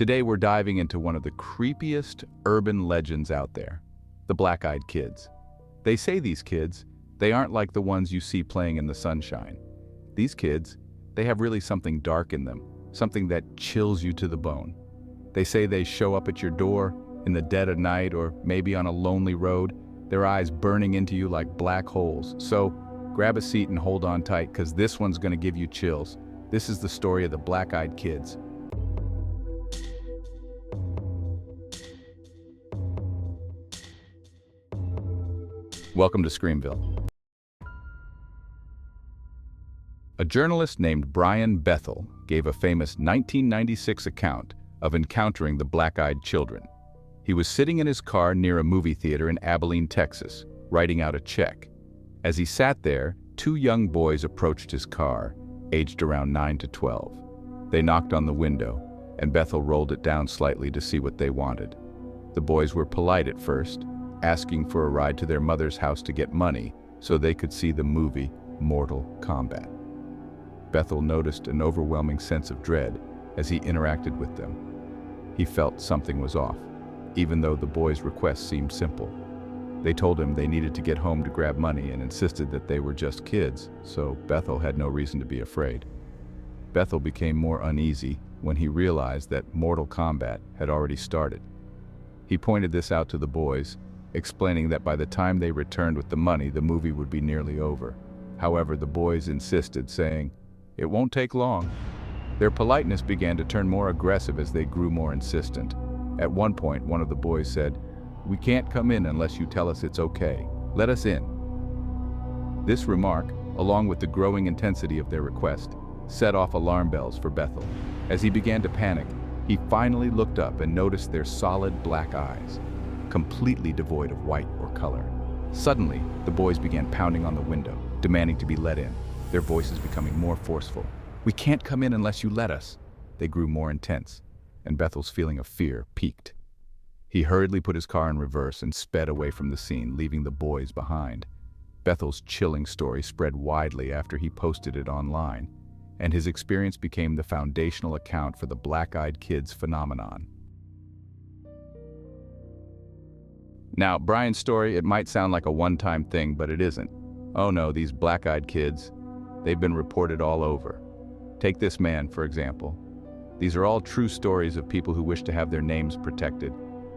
Today we're diving into one of the creepiest urban legends out there, the black-eyed kids. They say these kids, they aren't like the ones you see playing in the sunshine. These kids, they have really something dark in them, something that chills you to the bone. They say they show up at your door in the dead of night or maybe on a lonely road, their eyes burning into you like black holes. So grab a seat and hold on tight, because this one's going to give you chills. This is the story of the black-eyed kids. Welcome to Screamville. A journalist named Brian Bethel gave a famous 1996 account of encountering the black-eyed children. He was sitting in his car near a movie theater in Abilene, Texas, writing out a check. As he sat there, two young boys approached his car, aged around 9 to 12. They knocked on the window, and Bethel rolled it down slightly to see what they wanted. The boys were polite at first, asking for a ride to their mother's house to get money so they could see the movie Mortal Kombat. Bethel noticed an overwhelming sense of dread as he interacted with them. He felt something was off, even though the boys' request seemed simple. They told him they needed to get home to grab money and insisted that they were just kids, so Bethel had no reason to be afraid. Bethel became more uneasy when he realized that Mortal Kombat had already started. He pointed this out to the boys, explaining that by the time they returned with the money, the movie would be nearly over. However, the boys insisted, saying, "It won't take long." Their politeness began to turn more aggressive as they grew more insistent. At one point, one of the boys said, "We can't come in unless you tell us it's okay. Let us in." This remark, along with the growing intensity of their request, set off alarm bells for Bethel. As he began to panic, he finally looked up and noticed their solid black eyes, completely devoid of white or color. Suddenly, the boys began pounding on the window, demanding to be let in, their voices becoming more forceful. "We can't come in unless you let us." They grew more intense, and Bethel's feeling of fear peaked. He hurriedly put his car in reverse and sped away from the scene, leaving the boys behind. Bethel's chilling story spread widely after he posted it online, and his experience became the foundational account for the black-eyed kids phenomenon. Now, Brian's story, it might sound like a one-time thing, but it isn't. Oh no, these black-eyed kids, they've been reported all over. Take this man, for example. These are all true stories of people who wish to have their names protected.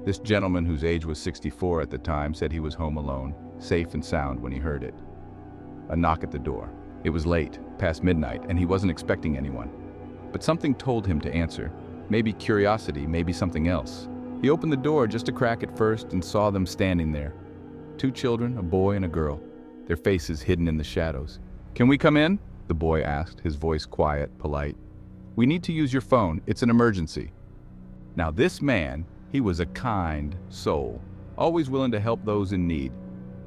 This gentleman, whose age was 64 at the time, said he was home alone, safe and sound when he heard it. A knock at the door. It was late, past midnight, and he wasn't expecting anyone. But something told him to answer. Maybe curiosity, maybe something else. He opened the door just a crack at first and saw them standing there. Two children, a boy and a girl, their faces hidden in the shadows. "Can we come in?" the boy asked, his voice quiet, polite. "We need to use your phone. It's an emergency." Now this man, he was a kind soul, always willing to help those in need.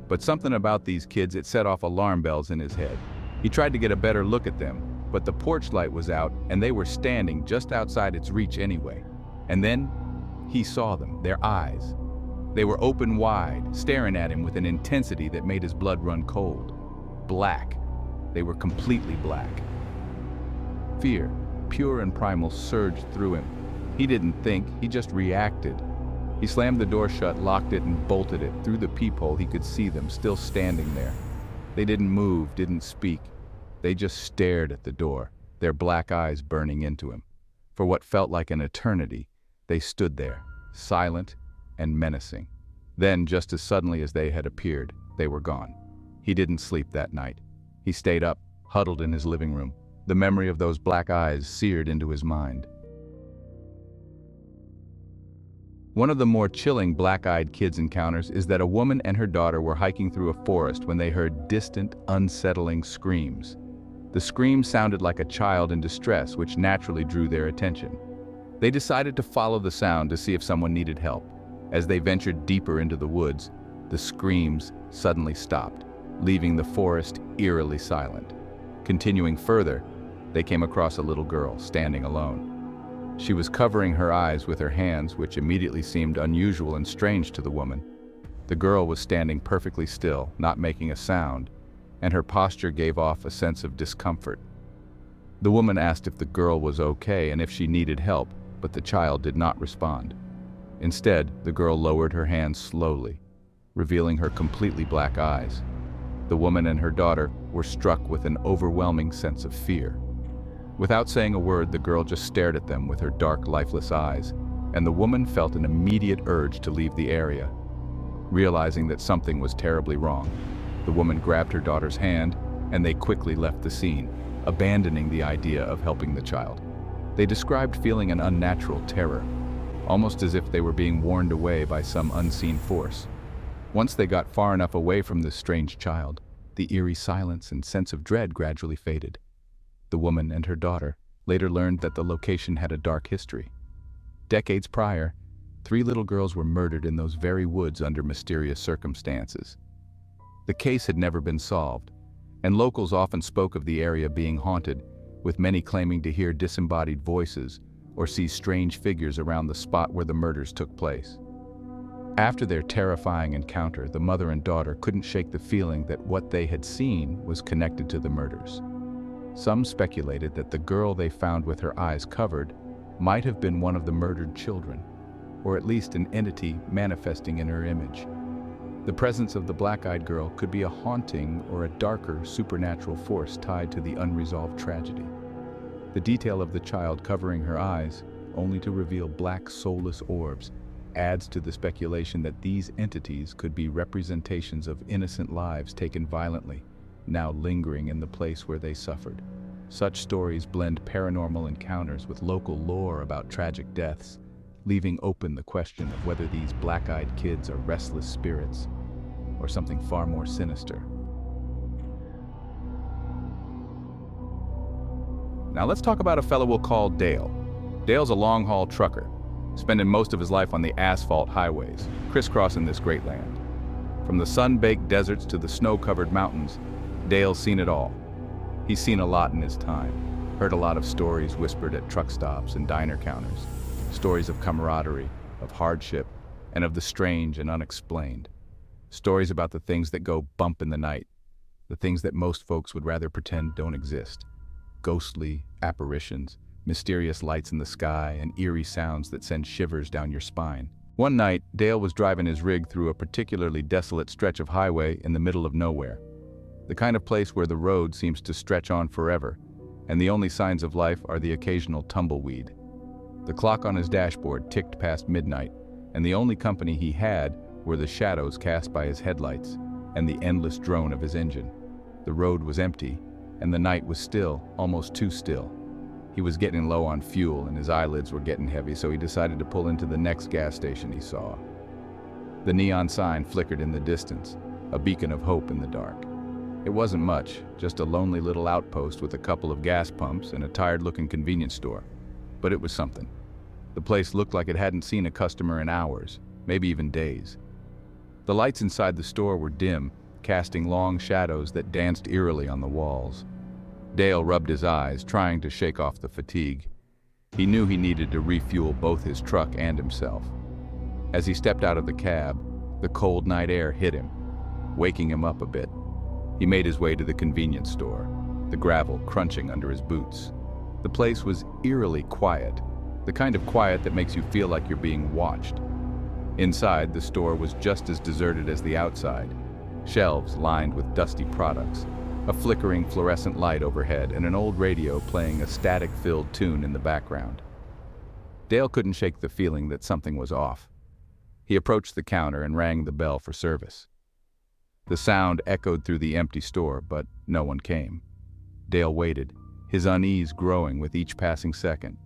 But something about these kids, it set off alarm bells in his head. He tried to get a better look at them, but the porch light was out and they were standing just outside its reach anyway. And then he saw them, their eyes. They were open wide, staring at him with an intensity that made his blood run cold. Black. They were completely black. Fear, pure and primal, surged through him. He didn't think, he just reacted. He slammed the door shut, locked it, and bolted it. Through the peephole, he could see them, still standing there. They didn't move, didn't speak. They just stared at the door, their black eyes burning into him. For what felt like an eternity, they stood there, silent and menacing. Then, just as suddenly as they had appeared, they were gone. He didn't sleep that night. He stayed up, huddled in his living room. The memory of those black eyes seared into his mind. One of the more chilling black-eyed kids encounters is that a woman and her daughter were hiking through a forest when they heard distant, unsettling screams. The screams sounded like a child in distress, which naturally drew their attention. They decided to follow the sound to see if someone needed help. As they ventured deeper into the woods, the screams suddenly stopped, leaving the forest eerily silent. Continuing further, they came across a little girl standing alone. She was covering her eyes with her hands, which immediately seemed unusual and strange to the woman. The girl was standing perfectly still, not making a sound, and her posture gave off a sense of discomfort. The woman asked if the girl was okay and if she needed help, but the child did not respond. Instead, the girl lowered her hands slowly, revealing her completely black eyes. The woman and her daughter were struck with an overwhelming sense of fear. Without saying a word, the girl just stared at them with her dark, lifeless eyes, and the woman felt an immediate urge to leave the area. Realizing that something was terribly wrong, the woman grabbed her daughter's hand, and they quickly left the scene, abandoning the idea of helping the child. They described feeling an unnatural terror, almost as if they were being warned away by some unseen force. Once they got far enough away from this strange child, the eerie silence and sense of dread gradually faded. The woman and her daughter later learned that the location had a dark history. Decades prior, 3 little girls were murdered in those very woods under mysterious circumstances. The case had never been solved, and locals often spoke of the area being haunted, with many claiming to hear disembodied voices or see strange figures around the spot where the murders took place. After their terrifying encounter, the mother and daughter couldn't shake the feeling that what they had seen was connected to the murders. Some speculated that the girl they found with her eyes covered might have been one of the murdered children, or at least an entity manifesting in her image. The presence of the black-eyed girl could be a haunting or a darker supernatural force tied to the unresolved tragedy. The detail of the child covering her eyes, only to reveal black, soulless orbs, adds to the speculation that these entities could be representations of innocent lives taken violently, now lingering in the place where they suffered. Such stories blend paranormal encounters with local lore about tragic deaths, leaving open the question of whether these black-eyed kids are restless spirits or something far more sinister. Now let's talk about a fellow we'll call Dale. Dale's a long-haul trucker, spending most of his life on the asphalt highways, crisscrossing this great land. From the sun-baked deserts to the snow-covered mountains, Dale's seen it all. He's seen a lot in his time, heard a lot of stories whispered at truck stops and diner counters, stories of camaraderie, of hardship, and of the strange and unexplained. Stories about the things that go bump in the night, the things that most folks would rather pretend don't exist. Ghostly apparitions, mysterious lights in the sky, and eerie sounds that send shivers down your spine. One night, Dale was driving his rig through a particularly desolate stretch of highway in the middle of nowhere. The kind of place where the road seems to stretch on forever, and the only signs of life are the occasional tumbleweed. The clock on his dashboard ticked past midnight, and the only company he had were the shadows cast by his headlights and the endless drone of his engine. The road was empty, and the night was still, almost too still. He was getting low on fuel and his eyelids were getting heavy, so he decided to pull into the next gas station he saw. The neon sign flickered in the distance, a beacon of hope in the dark. It wasn't much, just a lonely little outpost with a couple of gas pumps and a tired-looking convenience store. But it was something. The place looked like it hadn't seen a customer in hours, maybe even days. The lights inside the store were dim, casting long shadows that danced eerily on the walls. Dale rubbed his eyes, trying to shake off the fatigue. He knew he needed to refuel both his truck and himself. As he stepped out of the cab, the cold night air hit him, waking him up a bit. He made his way to the convenience store, the gravel crunching under his boots. The place was eerily quiet, the kind of quiet that makes you feel like you're being watched. Inside, the store was just as deserted as the outside. Shelves lined with dusty products, a flickering fluorescent light overhead, and an old radio playing a static-filled tune in the background. Dale couldn't shake the feeling that something was off. He approached the counter and rang the bell for service. The sound echoed through the empty store, but no one came. Dale waited, his unease growing with each passing second.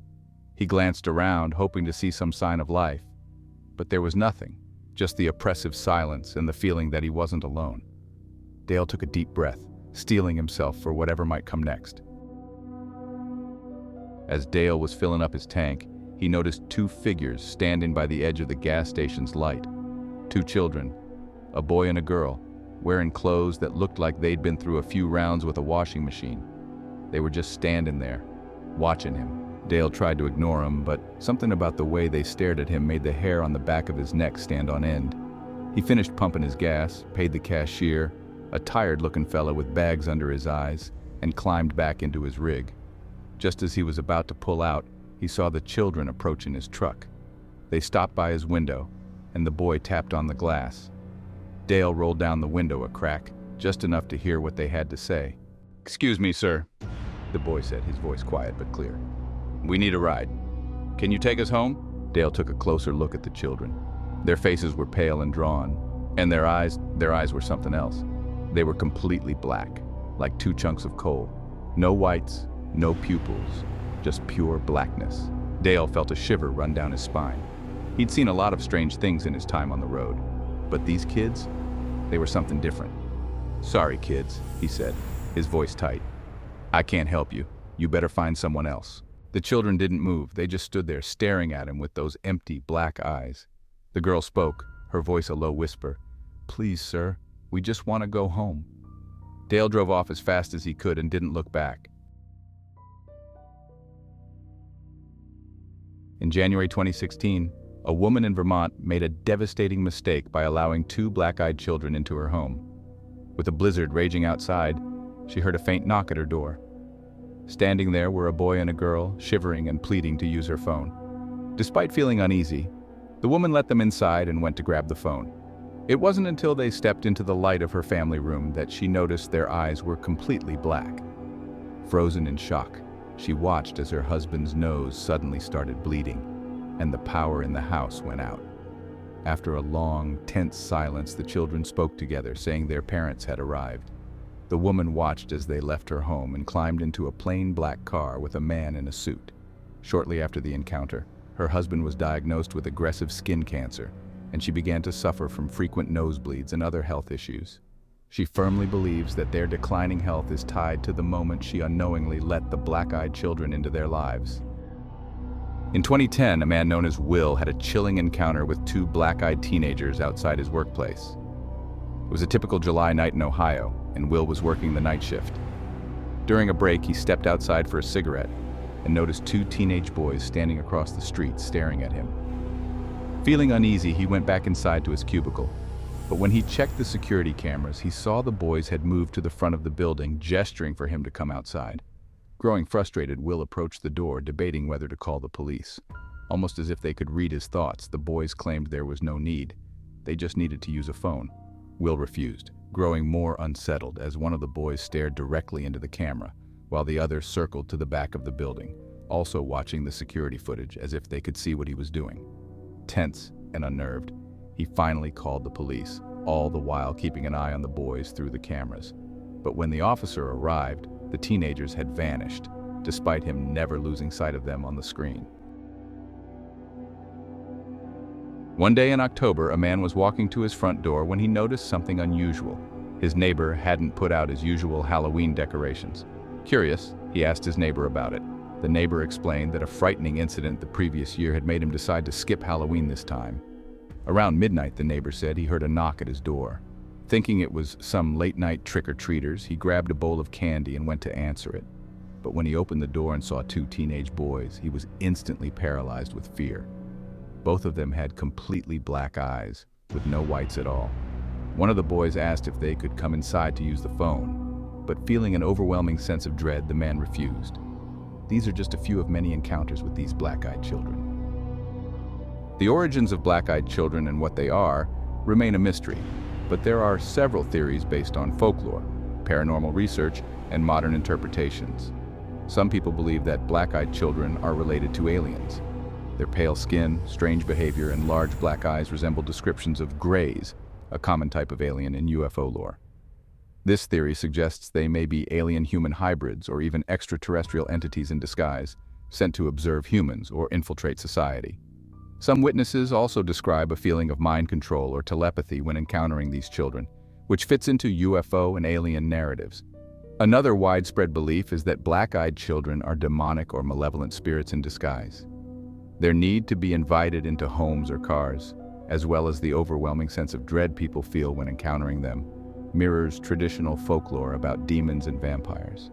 He glanced around, hoping to see some sign of life, but there was nothing, just the oppressive silence and the feeling that he wasn't alone. Dale took a deep breath, steeling himself for whatever might come next. As Dale was filling up his tank, he noticed 2 figures standing by the edge of the gas station's light. 2 children, a boy and a girl, wearing clothes that looked like they'd been through a few rounds with a washing machine. They were just standing there, watching him. Dale tried to ignore them, but something about the way they stared at him made the hair on the back of his neck stand on end. He finished pumping his gas, paid the cashier, a tired-looking fellow with bags under his eyes, and climbed back into his rig. Just as he was about to pull out, he saw the children approach in his truck. They stopped by his window, and the boy tapped on the glass. Dale rolled down the window a crack, just enough to hear what they had to say. "Excuse me, sir," the boy said, his voice quiet but clear. "We need a ride. Can you take us home?" Dale took a closer look at the children. Their faces were pale and drawn, and their eyes were something else. They were completely black, like two chunks of coal. No whites, no pupils, just pure blackness. Dale felt a shiver run down his spine. He'd seen a lot of strange things in his time on the road, but these kids, they were something different. "Sorry, kids," he said, his voice tight. "I can't help you. You better find someone else." The children didn't move. They just stood there staring at him with those empty black eyes. The girl spoke, her voice a low whisper. "Please, sir, we just want to go home." Dale drove off as fast as he could and didn't look back. In January 2016, a woman in Vermont made a devastating mistake by allowing two black-eyed children into her home. With a blizzard raging outside, she heard a faint knock at her door. Standing there were a boy and a girl, shivering and pleading to use her phone. Despite feeling uneasy, the woman let them inside and went to grab the phone. It wasn't until they stepped into the light of her family room that she noticed their eyes were completely black. Frozen in shock, she watched as her husband's nose suddenly started bleeding, and the power in the house went out. After a long, tense silence, the children spoke together, saying their parents had arrived. The woman watched as they left her home and climbed into a plain black car with a man in a suit. Shortly after the encounter, her husband was diagnosed with aggressive skin cancer, and she began to suffer from frequent nosebleeds and other health issues. She firmly believes that their declining health is tied to the moment she unknowingly let the black-eyed children into their lives. In 2010, a man known as Will had a chilling encounter with two black-eyed teenagers outside his workplace. It was a typical July night in Ohio, and Will was working the night shift. During a break, he stepped outside for a cigarette and noticed two teenage boys standing across the street staring at him. Feeling uneasy, he went back inside to his cubicle. But when he checked the security cameras, he saw the boys had moved to the front of the building, gesturing for him to come outside. Growing frustrated, Will approached the door, debating whether to call the police. Almost as if they could read his thoughts, the boys claimed there was no need. They just needed to use a phone. Will refused, growing more unsettled as one of the boys stared directly into the camera, while the other circled to the back of the building, also watching the security footage as if they could see what he was doing. Tense and unnerved, he finally called the police, all the while keeping an eye on the boys through the cameras. But when the officer arrived, the teenagers had vanished, despite him never losing sight of them on the screen. One day in October, a man was walking to his front door when he noticed something unusual. His neighbor hadn't put out his usual Halloween decorations. Curious, he asked his neighbor about it. The neighbor explained that a frightening incident the previous year had made him decide to skip Halloween this time. Around midnight, the neighbor said, he heard a knock at his door. Thinking it was some late-night trick-or-treaters, he grabbed a bowl of candy and went to answer it. But when he opened the door and saw two teenage boys, he was instantly paralyzed with fear. Both of them had completely black eyes, with no whites at all. One of the boys asked if they could come inside to use the phone, but feeling an overwhelming sense of dread, the man refused. These are just a few of many encounters with these black-eyed children. The origins of black-eyed children and what they are remain a mystery, but there are several theories based on folklore, paranormal research, and modern interpretations. Some people believe that black-eyed children are related to aliens. Their pale skin, strange behavior, and large black eyes resemble descriptions of greys, a common type of alien in UFO lore. This theory suggests they may be alien-human hybrids or even extraterrestrial entities in disguise, sent to observe humans or infiltrate society. Some witnesses also describe a feeling of mind control or telepathy when encountering these children, which fits into UFO and alien narratives. Another widespread belief is that black-eyed children are demonic or malevolent spirits in disguise. Their need to be invited into homes or cars, as well as the overwhelming sense of dread people feel when encountering them, mirrors traditional folklore about demons and vampires.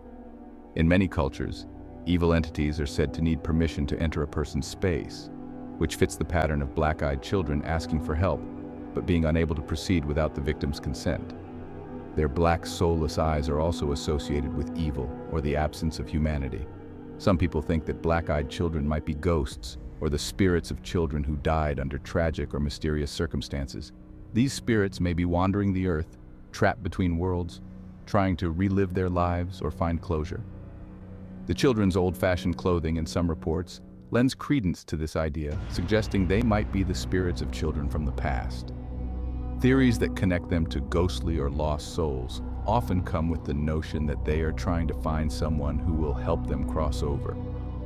In many cultures, evil entities are said to need permission to enter a person's space, which fits the pattern of black-eyed children asking for help, but being unable to proceed without the victim's consent. Their black, soulless eyes are also associated with evil or the absence of humanity. Some people think that black-eyed children might be ghosts or the spirits of children who died under tragic or mysterious circumstances. These spirits may be wandering the earth, trapped between worlds, trying to relive their lives or find closure. The children's old-fashioned clothing, in some reports, lends credence to this idea, suggesting they might be the spirits of children from the past. Theories that connect them to ghostly or lost souls often come with the notion that they are trying to find someone who will help them cross over.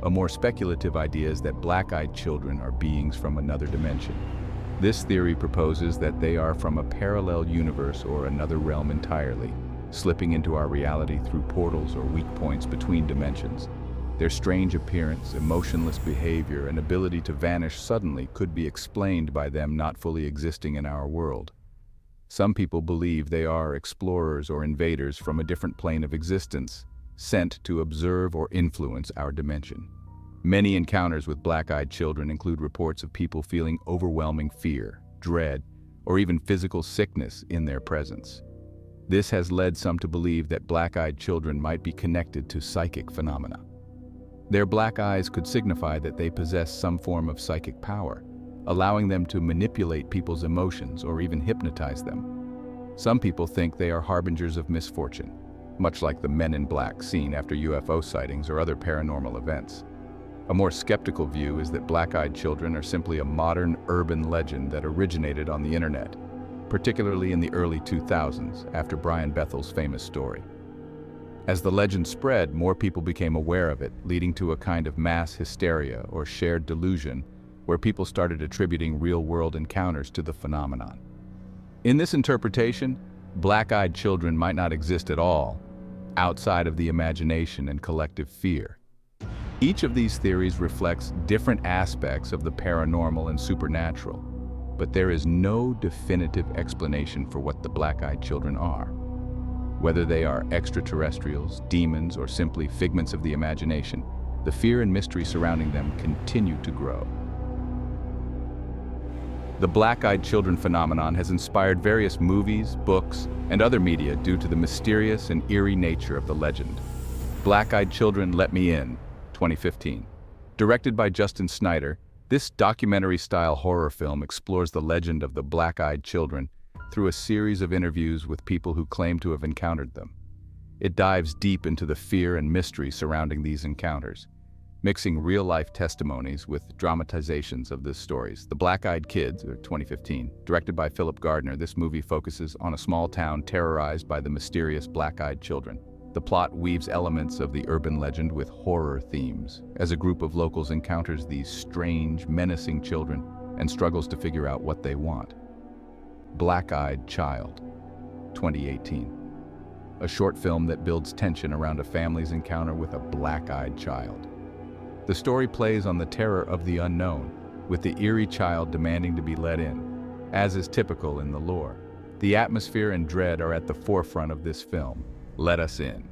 A more speculative idea is that black-eyed children are beings from another dimension. This theory proposes that they are from a parallel universe or another realm entirely, slipping into our reality through portals or weak points between dimensions. Their strange appearance, emotionless behavior, and ability to vanish suddenly could be explained by them not fully existing in our world. Some people believe they are explorers or invaders from a different plane of existence, sent to observe or influence our dimension. Many encounters with black-eyed children include reports of people feeling overwhelming fear, dread, or even physical sickness in their presence. This has led some to believe that black-eyed children might be connected to psychic phenomena. Their black eyes could signify that they possess some form of psychic power, allowing them to manipulate people's emotions or even hypnotize them. Some people think they are harbingers of misfortune, much like the men in black seen after UFO sightings or other paranormal events. A more skeptical view is that black-eyed children are simply a modern urban legend that originated on the internet, particularly in the early 2000s after Brian Bethel's famous story. As the legend spread, more people became aware of it, leading to a kind of mass hysteria or shared delusion where people started attributing real-world encounters to the phenomenon. In this interpretation, black-eyed children might not exist at all, outside of the imagination and collective fear. Each of these theories reflects different aspects of the paranormal and supernatural, but there is no definitive explanation for what the black-eyed children are. Whether they are extraterrestrials, demons, or simply figments of the imagination, the fear and mystery surrounding them continue to grow. The black-eyed children phenomenon has inspired various movies, books, and other media due to the mysterious and eerie nature of the legend. Black-Eyed Children, Let Me In, 2015. Directed by Justin Snyder, this documentary-style horror film explores the legend of the black-eyed children through a series of interviews with people who claim to have encountered them. It dives deep into the fear and mystery surrounding these encounters, mixing real-life testimonies with dramatizations of these stories. The Black-Eyed Kids, 2015, directed by Philip Gardner, this movie focuses on a small town terrorized by the mysterious black-eyed children. The plot weaves elements of the urban legend with horror themes, as a group of locals encounters these strange, menacing children and struggles to figure out what they want. Black-Eyed Child, 2018. A short film that builds tension around a family's encounter with a black-eyed child. The story plays on the terror of the unknown, with the eerie child demanding to be let in, as is typical in the lore. The atmosphere and dread are at the forefront of this film. Let Us In,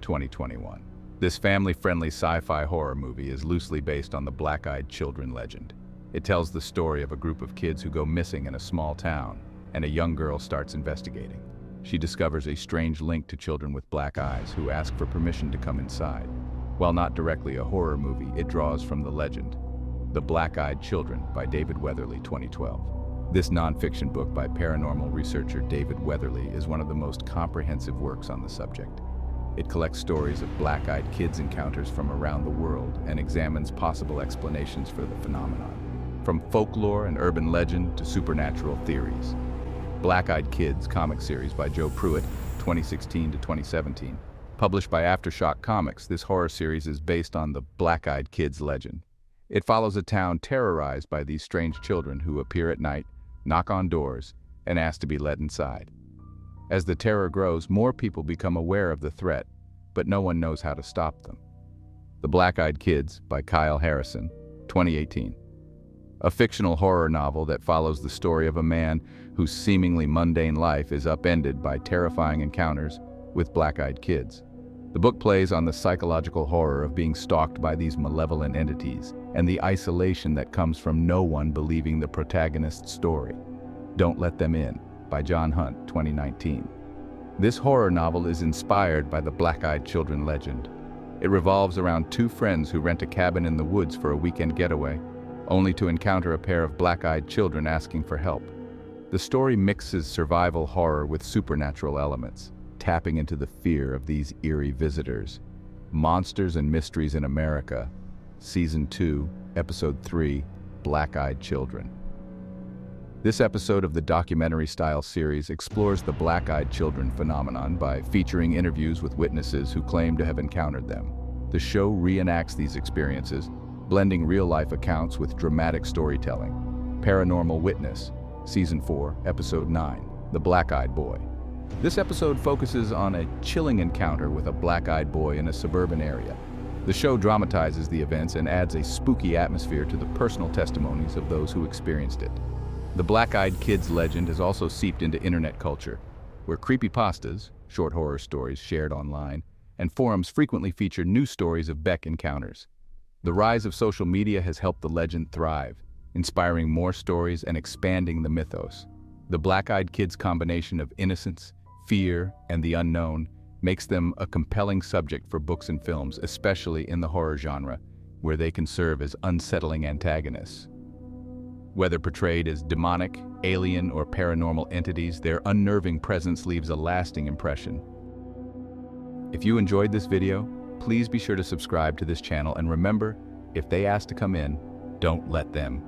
2021. This family-friendly sci-fi horror movie is loosely based on the black-eyed children legend. It tells the story of a group of kids who go missing in a small town, and a young girl starts investigating. She discovers a strange link to children with black eyes who ask for permission to come inside. While not directly a horror movie, it draws from the legend. The Black-Eyed Children by David Weatherly, 2012. This nonfiction book by paranormal researcher David Weatherly is one of the most comprehensive works on the subject. It collects stories of black-eyed kids' encounters from around the world and examines possible explanations for the phenomenon, from folklore and urban legend to supernatural theories. Black-Eyed Kids comic series by Joe Pruitt, 2016 to 2017. Published by Aftershock Comics, this horror series is based on the Black-Eyed Kids legend. It follows a town terrorized by these strange children who appear at night, knock on doors, and ask to be let inside. As the terror grows, more people become aware of the threat, but no one knows how to stop them. The Black-Eyed Kids by Kyle Harrison, 2018. A fictional horror novel that follows the story of a man whose seemingly mundane life is upended by terrifying encounters with black-eyed kids. The book plays on the psychological horror of being stalked by these malevolent entities and the isolation that comes from no one believing the protagonist's story. Don't Let Them In by John Hunt, 2019. This horror novel is inspired by the Black-Eyed Children legend. It revolves around two friends who rent a cabin in the woods for a weekend getaway, only to encounter a pair of black-eyed children asking for help. The story mixes survival horror with supernatural elements, tapping into the fear of these eerie visitors. Monsters and Mysteries in America, Season 2, Episode 3, Black-Eyed Children. This episode of the documentary-style series explores the black-eyed children phenomenon by featuring interviews with witnesses who claim to have encountered them. The show reenacts these experiences, blending real-life accounts with dramatic storytelling. Paranormal Witness, Season 4, Episode 9, The Black-Eyed Boy. This episode focuses on a chilling encounter with a black-eyed boy in a suburban area. The show dramatizes the events and adds a spooky atmosphere to the personal testimonies of those who experienced it. The black-eyed kid's legend has also seeped into internet culture, where creepypastas, short horror stories shared online, and forums frequently feature news stories of Beck encounters. The rise of social media has helped the legend thrive, inspiring more stories and expanding the mythos. The black-eyed kid's combination of innocence, fear, and the unknown makes them a compelling subject for books and films, especially in the horror genre, where they can serve as unsettling antagonists. Whether portrayed as demonic, alien, or paranormal entities, their unnerving presence leaves a lasting impression. If you enjoyed this video, please be sure to subscribe to this channel, and remember, if they ask to come in, don't let them.